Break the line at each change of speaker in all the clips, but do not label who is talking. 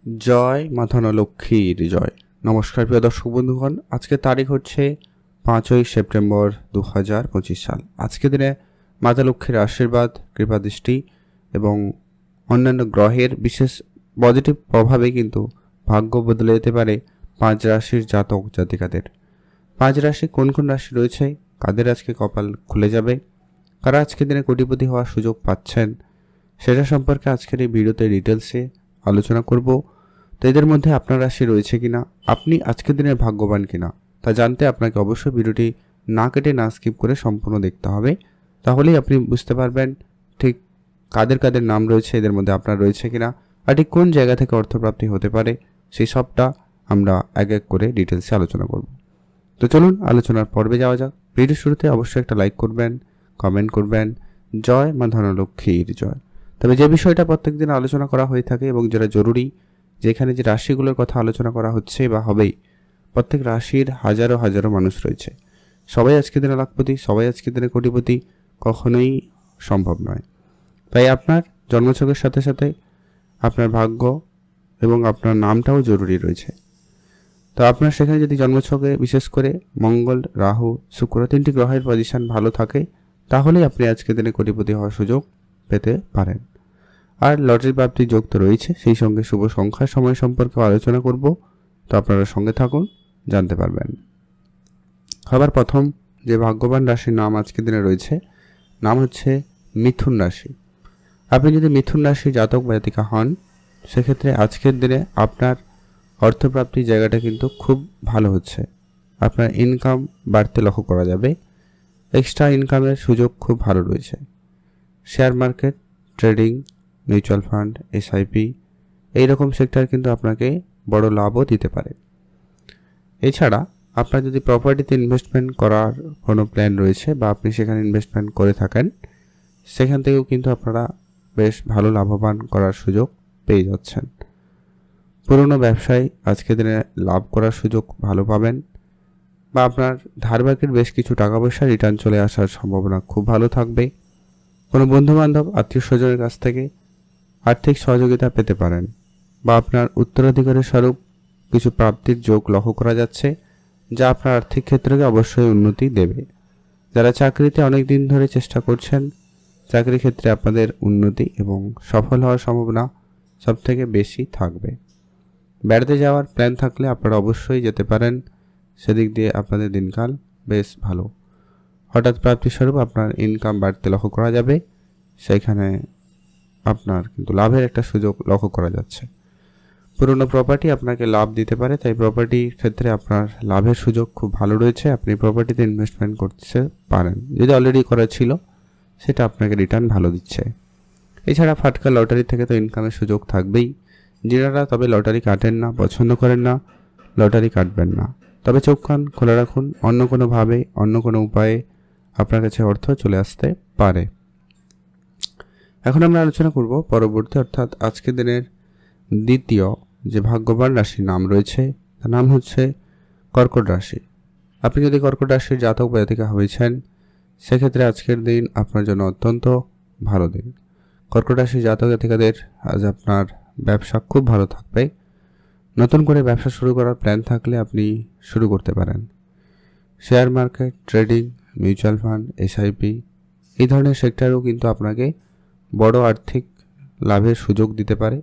জয় মা ধনলক্ষ্মীর জয়। নমস্কার প্রিয় দর্শক বন্ধুগণ, আজকে তারিখ হচ্ছে 5ই সেপ্টেম্বর 2025 সাল। আজকে দিনে মাতা লক্ষ্মীর আশীর্বাদ, কৃপাদৃষ্টি এবং অন্যান্য গ্রহের বিশেষ পজিটিভ প্রভাবে কিন্তু ভাগ্য বদলে যেতে পারে 5 রাশির জাতক জাতিকাদের। 5 রাশি কোন কোন রাশি রয়েছে, কাদের আজকে কপাল খুলে যাবে, কারা আজকে দিনে কোটিপতি হওয়ার সুযোগ পাচ্ছেন, সেটা সম্পর্কে আজকের এই ভিডিওতে ডিটেলসে আলোচনা করব। তো এদের মধ্যে আপনার রাশি রয়েছে কিনা, আপনি আজকের দিনের ভাগ্যবান কিনা তা জানতে আপনাকে অবশ্যই ভিডিওটি না কেটে না স্কিপ করে সম্পূর্ণ দেখতে হবে। তাহলেই আপনি বুঝতে পারবেন ঠিক কাদের কাদের নাম রয়েছে, এদের মধ্যে আপনার রয়েছে কিনা, আর ঠিক কোন জায়গা থেকে অর্থপ্রাপ্তি হতে পারে সেই সবটা আমরা এক এক করে ডিটেলসে আলোচনা করব। তো চলুন আলোচনার পর্বে যাওয়া যাক। ভিডিও শুরুতে অবশ্যই একটা লাইক করবেন, কমেন্ট করবেন। জয় মা ধনলক্ষ্মীর জয়। তবে যে বিষয়টা প্রত্যেকদিন আলোচনা করা হয়ে থাকে এবং যেটা জরুরি, যেখানে যে রাশিগুলোর কথা আলোচনা করা হচ্ছে বা হবেই, প্রত্যেক রাশির হাজারো হাজারো মানুষ রয়েছে। সবাই আজকে দিনে লাখপতি, সবাই আজকে দিনে কোটিপতি কখনোই সম্ভব নয়। তাই আপনার জন্মছকের সাথে সাথে আপনার ভাগ্য এবং আপনার নামটাও জরুরি রয়েছে। তো আপনার সেখানে যদি জন্মছকে বিশেষ করে মঙ্গল, রাহু, শুক্র 3টি গ্রহের পজিশন ভালো থাকে, তাহলেই আপনি আজকে দিনে কোটিপতি হওয়ার সুযোগ পেতে পারেন। আর লটারি প্রাপ্তির যোগ তো রয়েছে, সেই সঙ্গে শুভ সংখ্যা সময় সম্পর্কে আলোচনা করব। তো আপনারা সঙ্গে থাকুন, জানতে পারবেন। সবার প্রথম যে ভাগ্যবান রাশির নাম আজকের দিনে রয়েছে, নাম হচ্ছে মিথুন রাশি। আপনি যদি মিথুন রাশির জাতক বা জাতিকা হন, সেক্ষেত্রে আজকের দিনে আপনার অর্থপ্রাপ্তির জায়গাটা কিন্তু খুব ভালো হচ্ছে। আপনার ইনকাম বাড়তে লক্ষ্য করা যাবে। এক্সট্রা ইনকামের সুযোগ খুব ভালো রয়েছে। Share market, trading, mutual fund, SIP এইরকম সেক্টর কিন্তু আপনাকে বড় লাভও দিতে পারে। এছাড়া আপনার যদি প্রপার্টিতে ইনভেস্টমেন্ট করার কোনো প্ল্যান রয়েছে বা আপনি সেখানে ইনভেস্টমেন্ট করে থাকেন, সেখান থেকেও কিন্তু আপনারা বেশ ভালো লাভবান করার সুযোগ পেয়ে যাচ্ছেন। পুরনো ব্যবসায় আজকের দিনে লাভ করার সুযোগ ভালো পাবেন, বা আপনার ধারবাকির বেশ কিছু টাকা পয়সা রিটার্ন চলে আসার সম্ভাবনা খুব ভালো থাকবে। কোনো বন্ধুবান্ধব, আত্মীয় স্বজনের কাছ থেকে আর্থিক সহযোগিতা পেতে পারেন, বা আপনার উত্তরাধিকারের স্বরূপ কিছু প্রাপ্তির যোগ লক্ষ্য করা যাচ্ছে, যা আপনার আর্থিক ক্ষেত্রকে অবশ্যই উন্নতি দেবে। যারা চাকরিতে অনেক দিন ধরে চেষ্টা করছেন, চাকরি ক্ষেত্রে আপনাদের উন্নতি এবং সফল হওয়ার সম্ভাবনা সবথেকে বেশি থাকবে। বেড়াতে যাওয়ার প্ল্যান থাকলে আপনারা অবশ্যই যেতে পারেন, সেদিক দিয়ে আপনাদের দিনকাল বেশ ভালো। হঠাৎ প্রাপ্তিস্বরূপ আপনার ইনকাম বাড়তে লক্ষ্য করা যাবে, সেইখানে আপনার কিন্তু লাভের একটা সুযোগ লক্ষ্য করা যাচ্ছে। পুরনো প্রপার্টি আপনাকে লাভ দিতে পারে, তাই প্রপার্টির ক্ষেত্রে আপনার লাভের সুযোগ খুব ভালো রয়েছে। আপনি প্রপার্টিতে ইনভেস্টমেন্ট করতে পারেন, যদি অলরেডি করা ছিল সেটা আপনাকে রিটার্ন ভালো দিচ্ছে। এছাড়া ফাটকা লটারি থেকে তো ইনকামের সুযোগ থাকবেই। যারা তবে লটারি কাটেন না, পছন্দ করেন না, লটারি কাটবেন না। তবে চোখ কান খোলা রাখুন, অন্য কোনোভাবে অন্য কোনো উপায়ে আপনার কাছে অর্থ চলে আসতে পারে। এখন আমরা আলোচনা করব পরবর্তী, অর্থাৎ আজকের দিনের দ্বিতীয় যে ভাগ্যবান রাশির নাম রয়েছে, তার নাম হচ্ছে কর্কট রাশি। আপনি যদি কর্কট রাশির জাতক বা জাতিকা হয়েছেন, সেক্ষেত্রে আজকের দিন আপনার জন্য অত্যন্ত ভালো দিন। কর্কট রাশির জাতক জাতিকাদের আজ আপনার ব্যবসা খুব ভালো থাকবে। নতুন করে ব্যবসা শুরু করার প্ল্যান থাকলে আপনি শুরু করতে পারেন। Share market, trading, mutual fund, SIP এই ধরনের সেক্টরেও কিন্তু আপনাকে বড় আর্থিক লাভের সুযোগ দিতে পারে,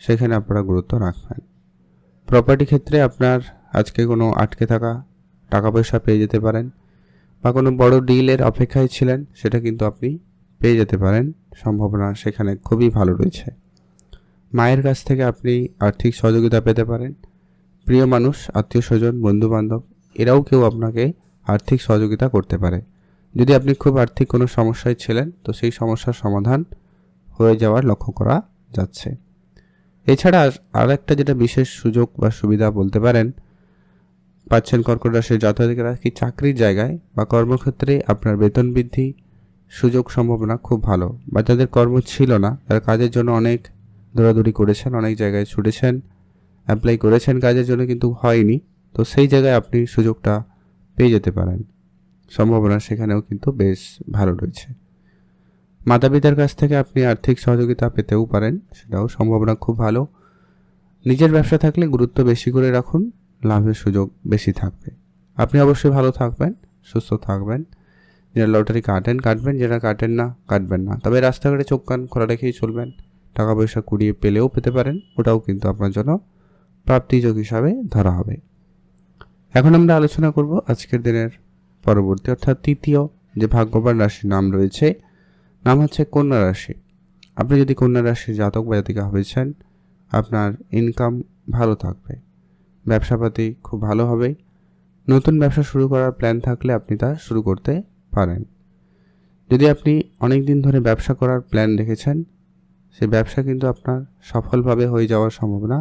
সেখানে আপনারা গুরুত্ব রাখবেন। প্রপার্টি ক্ষেত্রে আপনার আজকে কোনো আটকে থাকা টাকা পয়সা পেয়ে যেতে পারেন, বা কোনো বড় ডিলের অপেক্ষায় ছিলেন, সেটা কিন্তু আপনি পেয়ে যেতে পারেন। সম্ভাবনা সেখানে খুবই ভালো রয়েছে। মায়ের কাছ থেকে আপনি আর্থিক সহযোগিতা পেতে পারেন। প্রিয় মানুষ, আত্মীয় স্বজন, বন্ধুবান্ধব এরাও কেউ আপনাকে আর্থিক সহযোগিতা করতে পারে। যদি আপনি খুব আর্থিক কোনো সমস্যায় ছিলেন, তো সেই সমস্যার সমাধান হয়ে যাওয়ার লক্ষ্য করা যাচ্ছে। এছাড়া আর একটা যেটা বিশেষ সুযোগ বা সুবিধা বলতে পারেন পাচ্ছেন কর্কট রাশির জাতকেরা, কি চাকরির জায়গায় বা কর্মক্ষেত্রে আপনার বেতন বৃদ্ধি সুযোগ সম্ভাবনা খুব ভালো। বা যাদের কর্ম ছিল না, তারা কাজের জন্য অনেক দৌড়াদৌড়ি করেছেন, অনেক জায়গায় ছুটেছেন, অ্যাপ্লাই করেছেন কাজের জন্য কিন্তু হয়নি, তো সেই জায়গায় আপনি সুযোগটা পেয়ে যেতে পারেন। সম্ভাবনা সেখানেও কিন্তু বেশ ভালো রয়েছে। মাতা পিতার কাছ থেকে আপনি আর্থিক সহযোগিতা পেতেও পারেন, সেটাও সম্ভাবনা খুব ভালো। নিজের ব্যবসা থাকলে গুরুত্ব বেশি করে রাখুন, লাভের সুযোগ বেশি থাকবে। আপনি অবশ্যই ভালো থাকবেন, সুস্থ থাকবেন। যারা লটারি কাটবেন, যারা কাটেন না কাটবেন না। তবে রাস্তাঘাটে চোখ কান খোলা রেখেই চলবেন। টাকা পয়সা কুড়িয়ে পেলেও পেতে পারেন, ওটাও কিন্তু আপনার জন্য প্রাপ্তিযোগ হিসাবে ধরা হবে। এখন আমরা আলোচনা করব আজকের দিনের পরবর্তী অর্থাৎ তৃতীয় যে ভাগ্যবান রাশির নাম রয়েছে, নাম হচ্ছে কন্যা রাশি। আপনি যদি কন্যা রাশির জাতক বা জাতিকা হয়েছেন, আপনার ইনকাম ভালো থাকবে, ব্যবসাপাতি খুব ভালো হবে। নতুন ব্যবসা শুরু করার প্ল্যান থাকলে আপনি তা শুরু করতে পারেন। যদি আপনি অনেক দিন ধরে ব্যবসা করার প্ল্যান রেখেছেন, সেই ব্যবসা কিন্তু আপনার সফলভাবে হয়ে যাওয়ার সম্ভাবনা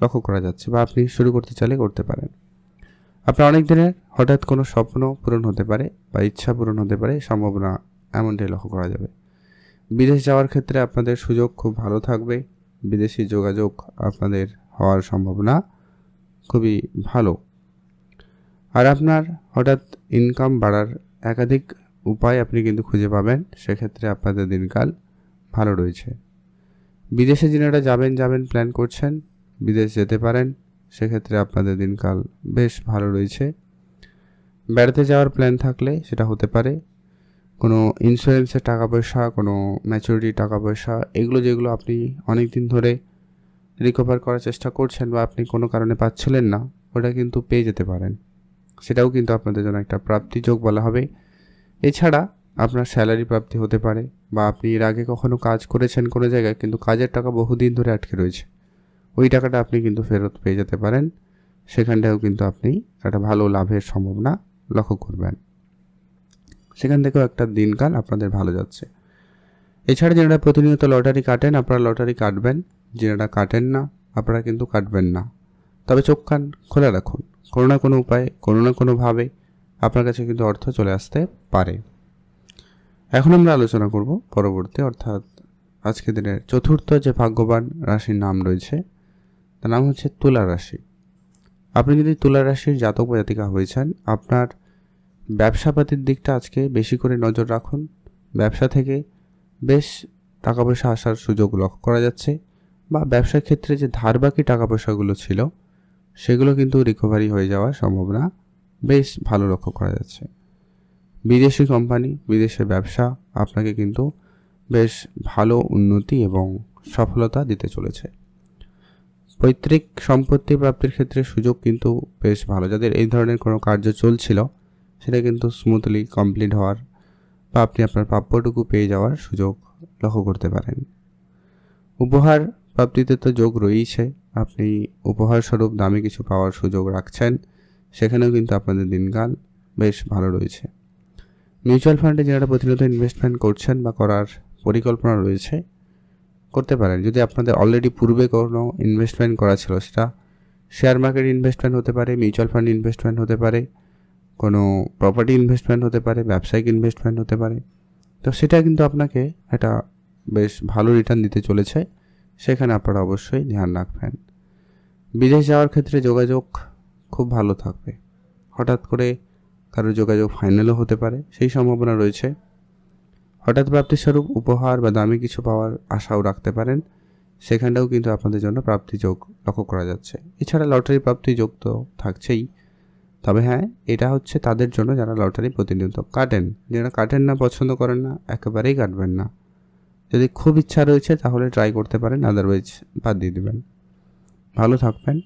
লক্ষ্য করা যাচ্ছে, বা আপনি শুরু করতে চাইলে করতে পারেন। আপনার অনেক দিনের হঠাৎ কোনো স্বপ্ন পূরণ হতে পারে বা ইচ্ছা পূরণ হতে পারে, সম্ভাবনা এমনটাই লক্ষ্য করা যাবে। বিদেশ যাওয়ার ক্ষেত্রে আপনাদের সুযোগ খুব ভালো থাকবে, বিদেশি যোগাযোগ আপনাদের হওয়ার সম্ভাবনা খুবই ভালো। আর আপনার হঠাৎ ইনকাম বাড়ার একাধিক উপায় আপনি কিন্তু খুঁজে পাবেন, সেক্ষেত্রে আপনাদের দিনকাল ভালো রয়েছে। বিদেশে যিনারা যাবেন প্ল্যান করছেন, বিদেশ যেতে পারেন, সেক্ষেত্রে আপনাদের দিনকাল বেশ ভালো রয়েছে। বেড়াতে যাওয়ার প্ল্যান থাকলে সেটা হতে পারে। কোনো ইন্স্যুরেন্সের টাকা পয়সা, কোনো ম্যাচুরিটি টাকা পয়সা, যেগুলো আপনি অনেক দিন ধরে রিকভার করার চেষ্টা করছেন বা আপনি কোনো কারণে পাচ্ছিলেন না, ওটা কিন্তু পেয়ে যেতে পারেন। সেটাও কিন্তু আপনাদের জন্য একটা প্রাপ্তিযোগ বলা হবে। এছাড়া আপনার স্যালারি প্রাপ্তি হতে পারে, বা আপনি এর আগে কখনো কাজ করেছেন কোনো জায়গায়, কিন্তু কাজের টাকা বহুদিন ধরে আটকে রয়েছে, ওই টাকাটা আপনি কিন্তু ফেরত পেয়ে যেতে পারেন। সেখানটাও কিন্তু আপনি একটা ভালো লাভের সম্ভাবনা লক্ষ্য করবেন। সেখান থেকেও একটা দিনকাল আপনাদের ভালো যাচ্ছে। এছাড়া যারা প্রতিনিয়ত লটারি কাটেন, আপনারা লটারি কাটবেন, যারা কাটেন না আপনারা কিন্তু কাটবেন না। তবে চোখ কান খোলা রাখুন, কোনো না কোনো উপায়ে, কোনো না কোনোভাবে আপনার কাছে কিন্তু অর্থ চলে আসতে পারে। এখন আমরা আলোচনা করব পরবর্তী অর্থাৎ আজকের দিনের চতুর্থ যে ভাগ্যবান রাশির নাম রয়েছে, তার নাম হচ্ছে তুলা রাশি। আপনি যদি তুলা রাশির জাতক বা জাতিকা হয়েছেন, আপনার ব্যবসাপাতির দিকটা আজকে বেশি করে নজর রাখুন। ব্যবসা থেকে বেশ টাকা পয়সা আসার সুযোগ লক্ষ্য করা যাচ্ছে, বা ব্যবসার ক্ষেত্রে যে ধার বাকি টাকা পয়সাগুলো ছিল, সেগুলো কিন্তু রিকভারি হয়ে যাওয়ার সম্ভাবনা বেশ ভালো লক্ষ্য করা যাচ্ছে। বিদেশি কোম্পানি, বিদেশে ব্যবসা আপনাকে কিন্তু বেশ ভালো উন্নতি এবং সফলতা দিতে চলেছে। পৈতৃক সম্পত্তি প্রাপ্তির ক্ষেত্রে সুযোগ কিন্তু বেশ ভালো। যাদের এই ধরনের কোনো কার্য চলছিল, সেটা কিন্তু স্মুথলি কমপ্লিট হওয়ার বা আপনি আপনার প্রাপ্যটুকু পেয়ে যাওয়ার সুযোগ লক্ষ্য করতে পারেন। উপহার প্রাপ্তিতে তো যোগ রয়েছে, আপনি উপহার স্বরূপ দামি কিছু পাওয়ার সুযোগ রাখছেন, সেখানেও কিন্তু আপনাদের দিনকাল বেশ ভালো রয়েছে। মিউচুয়াল ফান্ডে যারা প্রতিনিয়ত ইনভেস্টমেন্ট করছেন বা করার পরিকল্পনা রয়েছে, করতে পারেন। যদি আপনাদের অলরেডি পূর্বে কোনো ইনভেস্টমেন্ট করা ছিল, সেটা শেয়ার মার্কেট ইনভেস্টমেন্ট হতে পারে, মিউচুয়াল ফান্ড ইনভেস্টমেন্ট হতে পারে, কোনো প্রপার্টি ইনভেস্টমেন্ট হতে পারে, ব্যবসায়িক ইনভেস্টমেন্ট হতে পারে, তো সেটা কিন্তু আপনাকে একটা বেশ ভালো রিটার্ন দিতে চলেছে। সেখানে আপনারা অবশ্যই ধ্যান রাখবেন। বিদেশ যাওয়ার ক্ষেত্রে যোগাযোগ খুব ভালো থাকবে, হঠাৎ করে কারো যোগাযোগ ফাইনালও হতে পারে, সেই সম্ভাবনা রয়েছে। হঠাৎ প্রাপ্তিস্বরূপ উপহার বা দামি কিছু পাওয়ার আশাও রাখতে পারেন, সেখানটাও কিন্তু আপনাদের জন্য প্রাপ্তিযোগ লক্ষ্য করা যাচ্ছে। এছাড়া লটারি প্রাপ্তিযোগ তো থাকছেই, তবে হ্যাঁ, এটা হচ্ছে তাদের জন্য যারা লটারি প্রতিনিয়ত কাটেন। যারা কাটেন না, পছন্দ করেন না, একেবারেই কাটবেন না। যদি খুব ইচ্ছা রয়েছে তাহলে ট্রাই করতে পারেন, আদারওয়াইজ বাদ দিয়ে দেবেন। ভালো থাকবেন,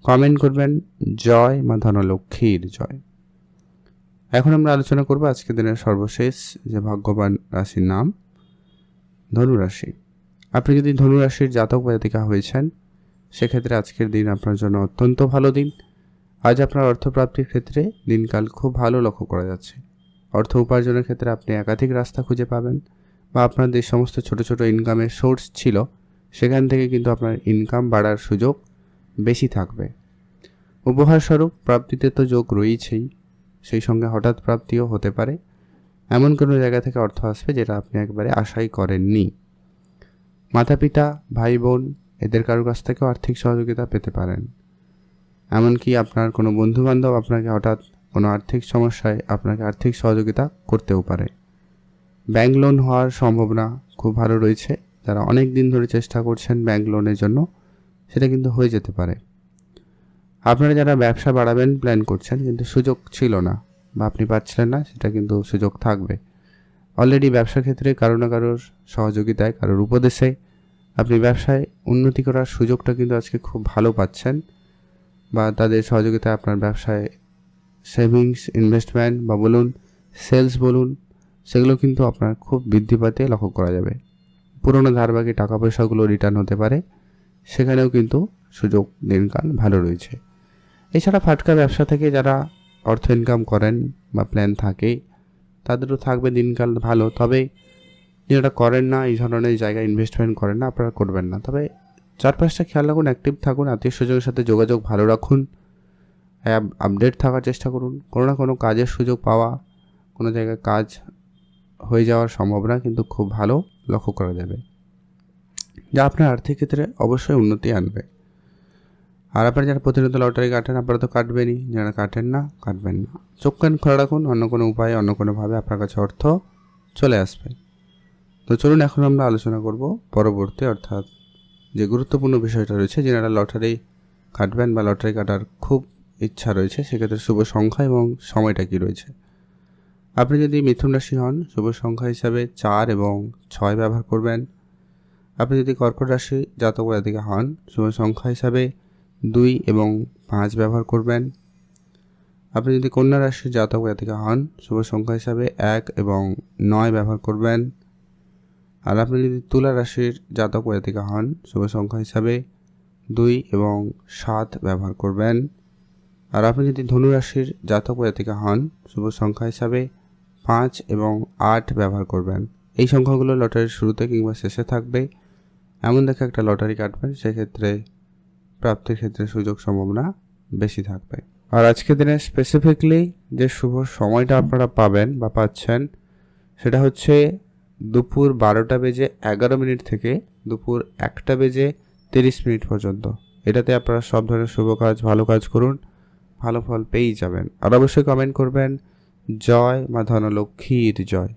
কমেন্ট করবেন জয় মা ধনলক্ষ্মীর জয়। এখন আমরা আলোচনা করব আজকের দিনের সর্বশেষ যে ভাগ্যবান রাশির নাম, ধনুরাশি। আপনি যদি ধনুরাশির জাতক বা জাতিকা হয়েছেন, সেক্ষেত্রে আজকের দিন আপনার জন্য অত্যন্ত ভালো দিন। আজ আপনার অর্থপ্রাপ্তির ক্ষেত্রে দিনকাল খুব ভালো লক্ষ্য করা যাচ্ছে। অর্থ উপার্জনের ক্ষেত্রে আপনি একাধিক রাস্তা খুঁজে পাবেন, বা আপনার যে সমস্ত ছোট ছোট ইনকামের সোর্স ছিল, সেখান থেকে কিন্তু আপনার ইনকাম বাড়ার সুযোগ বেশি থাকবে। উপহার স্বরূপ প্রাপ্তিতে তো যোগ রয়েছেই, সেই সঙ্গে হঠাৎ প্রাপ্তিও হতে পারে। এমন কোনো জায়গা থেকে অর্থ আসবে যেটা আপনি একবারে আশাই করেননি। মাতা পিতা, ভাই বোন, এদের কারোর কাছ থেকেও আর্থিক সহযোগিতা পেতে পারেন। এমনকি আপনার কোনো বন্ধুবান্ধব আপনাকে হঠাৎ কোনো আর্থিক সমস্যায় আপনাকে আর্থিক সহযোগিতা করতেও পারে। ব্যাংক লোন হওয়ার সম্ভাবনা খুব ভালো রয়েছে। যারা অনেক দিন ধরে চেষ্টা করছেন ব্যাংক লোনের জন্য, সেটা কিন্তু হয়ে যেতে পারে। আপনারা যারা ব্যবসা বাড়াবেন প্ল্যান করছেন কিন্তু সুযোগ ছিল না বা আপনি পাচ্ছিলেন না, সেটা কিন্তু সুযোগ থাকবে। অলরেডি ব্যবসার ক্ষেত্রে কারো না কারোর সহযোগিতায়, কারোর উপদেশে আপনি ব্যবসায় উন্নতি করার সুযোগটা কিন্তু আজকে খুব ভালো পাচ্ছেন, বা তাদের সহযোগিতায় আপনার ব্যবসায় সেভিংস, ইনভেস্টমেন্ট বা বলুন সেলস বলুন, সেগুলো কিন্তু আপনার খুব বৃদ্ধি পাতে লক্ষ্য করা যাবে। পুরনো ধারবাকি টাকা পয়সাগুলো রিটার্ন হতে পারে, সেখানেও কিন্তু সুযোগ দিনকাল ভালো রয়েছে। এছাড়া ফাটকা ব্যবসা থেকে যারা অর্থ ইনকাম করেন বা প্ল্যান থাকে, তাদেরও থাকবে দিনকাল ভালো। তবে যেটা করেন না, এই ধরনের জায়গায় ইনভেস্টমেন্ট করেন না, আপনারা করবেন না। তবে চারপাশটা খেয়াল রাখুন, অ্যাক্টিভ থাকুন, আত্মীয় স্বজনের সাথে যোগাযোগ ভালো রাখুন, আপডেট থাকার চেষ্টা করুন। কোনো না কোনো কাজের সুযোগ পাওয়া, কোনো জায়গায় কাজ হয়ে যাওয়ার সম্ভাবনা কিন্তু খুব ভালো লক্ষ্য করা যাবে, যা আপনার আর্থিক ক্ষেত্রে অবশ্যই উন্নতি আনবে। আর আপনারা যারা প্রতিনিয়ত লটারি কাটেন, আপনারা তো কাটবেনই, যারা কাটেন না কাটবেন না। চোখ কান খোলা রাখুন, অন্য কোনো উপায়ে, অন্য কোনোভাবে আপনার কাছে অর্থ চলে আসবে। তো চলুন এখন আমরা আলোচনা করব পরবর্তী, অর্থাৎ যে গুরুত্বপূর্ণ বিষয়টা রয়েছে, যারা লটারি কাটবেন বা লটারি কাটার খুব ইচ্ছা রয়েছে, সেক্ষেত্রে শুভ সংখ্যা এবং সময়টা কি রয়েছে। আপনি যদি মিথুন রাশি হন, শুভ সংখ্যা হিসাবে 4 এবং 6 ব্যবহার করবেন। আপনি যদি কর্কট রাশি জাতক বা জাতিকা হন, শুভ সংখ্যা হিসাবে 2 এবং 5 ব্যবহার করবেন। আপনি যদি কন্যা রাশির জাতক বা জাতিকা হন, শুভ সংখ্যা হিসাবে 1 এবং 9 ব্যবহার করবেন। আর আপনি যদি তুলা রাশির জাতক বা জাতিকা হন, শুভ সংখ্যা হিসাবে 2 এবং 7 ব্যবহার করবেন। আর আপনি যদি ধনু রাশির জাতক বা জাতিকা হন, শুভ সংখ্যা হিসাবে 5 এবং 8 ব্যবহার করবেন। এই সংখ্যাগুলো লটারির শুরুতে কিংবা শেষে থাকবে, এমন দেখে একটা লটারি কাটবেন, সেক্ষেত্রে প্রাপ্তির ক্ষেত্রে সুযোগ সম্ভাবনা বেশি থাকবে। আর আজকের দিনে স্পেসিফিকলি যে শুভ সময়টা আপনারা পাবেন বা পাচ্ছেন, সেটা হচ্ছে দুপুর 12টা বেজে 11 মিনিট থেকে দুপুর 1টা বেজে 30 মিনিট পর্যন্ত। এটাতে আপনারা সব ধরনের শুভ কাজ, ভালো কাজ করুন, ভালো ফল পেয়েই যাবেন। আর অবশ্যই কমেন্ট করবেন জয় মা ধনলক্ষ্মীর জয়।